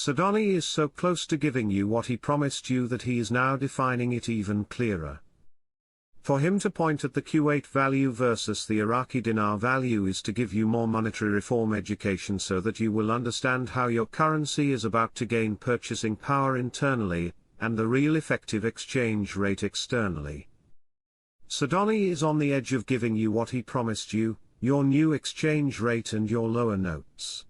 Sadoni is so close to giving you what he promised you that he is now defining it even clearer. For him to point at the Kuwait value versus the Iraqi dinar value is to give you more monetary reform education so that you will understand how your currency is about to gain purchasing power internally, and the real effective exchange rate externally. Sadoni is on the edge of giving you what he promised you, your new exchange rate and your lower notes.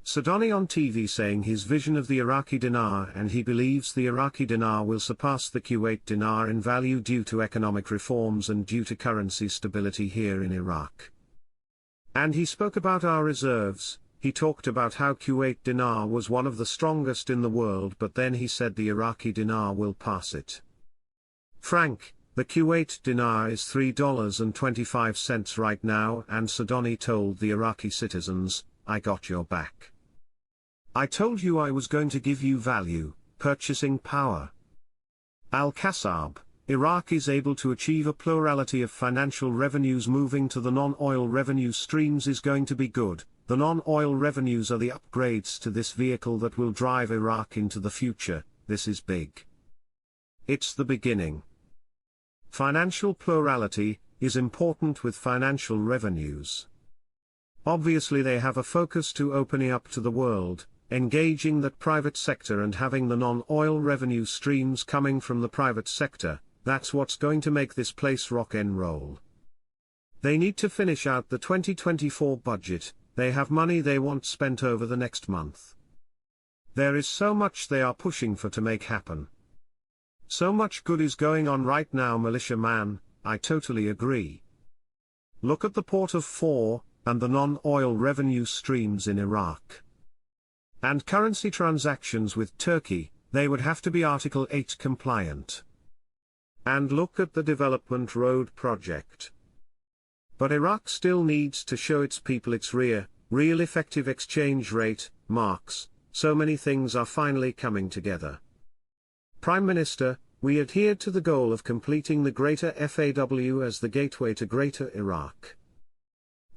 Sadoni on TV saying his vision of the Iraqi dinar, and he believes the Iraqi dinar will surpass the Kuwait dinar in value due to economic reforms and due to currency stability here in Iraq. And he spoke about our reserves. He talked about how Kuwait dinar was one of the strongest in the world, but then he said the Iraqi dinar will pass it. Frank, the Kuwait dinar is $3.25 right now, and Sadoni told the Iraqi citizens, "I got your back. I told you I was going to give you value, purchasing power." Al-Kasab, Iraq is able to achieve a plurality of financial revenues. Moving to the non-oil revenue streams is going to be good. The non-oil revenues are the upgrades to this vehicle that will drive Iraq into the future. This is big. It's the beginning. Financial plurality is important with financial revenues. Obviously they have a focus to opening up to the world, engaging that private sector and having the non-oil revenue streams coming from the private sector. That's what's going to make this place rock and roll. They need to finish out the 2024 budget. They have money they want spent over the next month. There is so much they are pushing for to make happen. So much good is going on right now, militia man. I totally agree. Look at the port of 4, and the non-oil revenue streams in Iraq. And currency transactions with Turkey, they would have to be Article 8 compliant. And look at the development road project. But Iraq still needs to show its people its real effective exchange rate, marks. So many things are finally coming together. Prime Minister, we adhered to the goal of completing the Greater FAW as the gateway to Greater Iraq.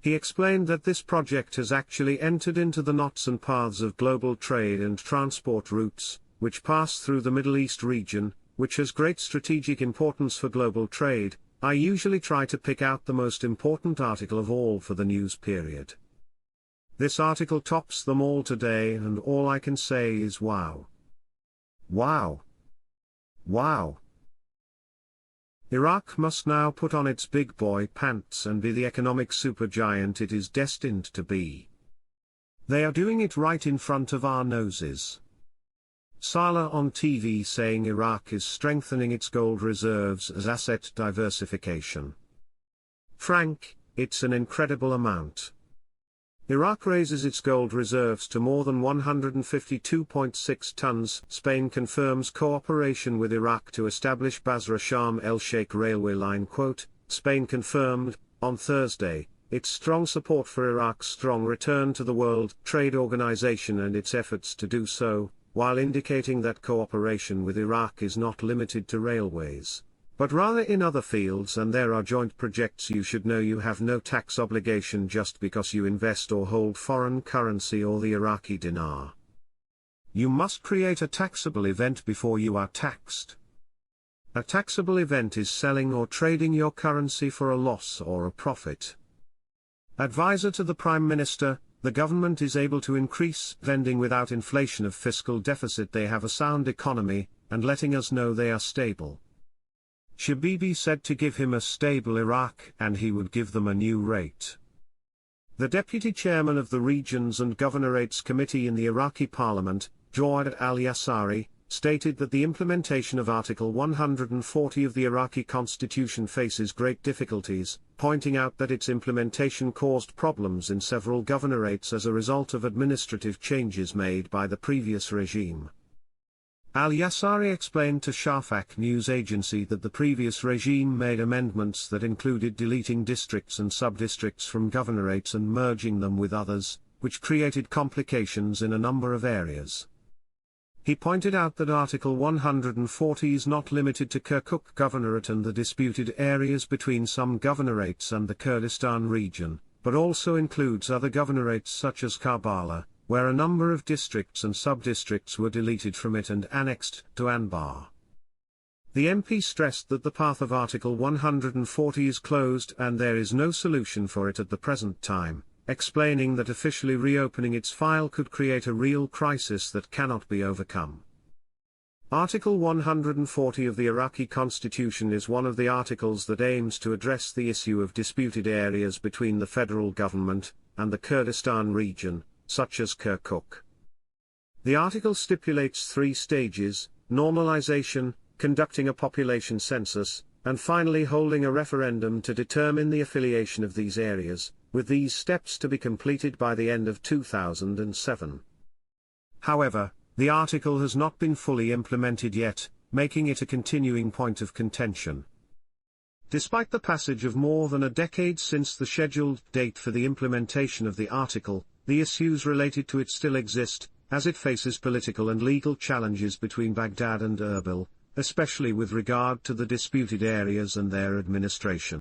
He explained that this project has actually entered into the knots and paths of global trade and transport routes, which pass through the Middle East region, which has great strategic importance for global trade. I usually try to pick out the most important article of all for the news period. This article tops them all today, and all I can say is wow. Wow. Wow. Iraq must now put on its big boy pants and be the economic supergiant it is destined to be. They are doing it right in front of our noses. Saleh on TV saying Iraq is strengthening its gold reserves as asset diversification. Frank, it's an incredible amount. Iraq raises its gold reserves to more than 152.6 tons. Spain confirms cooperation with Iraq to establish Basra Sharm el-Sheikh railway line. Quote, Spain confirmed, on Thursday, its strong support for Iraq's strong return to the World Trade Organization and its efforts to do so, while indicating that cooperation with Iraq is not limited to railways, but rather in other fields, and there are joint projects. You should know you have no tax obligation just because you invest or hold foreign currency or the Iraqi dinar. You must create a taxable event before you are taxed. A taxable event is selling or trading your currency for a loss or a profit. Advisor to the Prime Minister, the government is able to increase spending without inflation of fiscal deficit. They have a sound economy, and letting us know they are stable. Shabibi said to give him a stable Iraq and he would give them a new rate. The deputy chairman of the Regions and Governorates Committee in the Iraqi Parliament, Jawad al-Yassari, stated that the implementation of Article 140 of the Iraqi constitution faces great difficulties, pointing out that its implementation caused problems in several governorates as a result of administrative changes made by the previous regime. Al-Yassari explained to Shafaq news agency that the previous regime made amendments that included deleting districts and sub-districts from governorates and merging them with others, which created complications in a number of areas. He pointed out that Article 140 is not limited to Kirkuk Governorate and the disputed areas between some governorates and the Kurdistan region, but also includes other governorates such as Karbala, where a number of districts and sub-districts were deleted from it and annexed to Anbar. The MP stressed that the path of Article 140 is closed and there is no solution for it at the present time, explaining that officially reopening its file could create a real crisis that cannot be overcome. Article 140 of the Iraqi Constitution is one of the articles that aims to address the issue of disputed areas between the federal government and the Kurdistan region, such as Kirkuk. The article stipulates 3 stages: normalization, conducting a population census, and finally holding a referendum to determine the affiliation of these areas, with these steps to be completed by the end of 2007. However, the article has not been fully implemented yet, making it a continuing point of contention. Despite the passage of more than a decade since the scheduled date for the implementation of the article, the issues related to it still exist, as it faces political and legal challenges between Baghdad and Erbil, especially with regard to the disputed areas and their administration.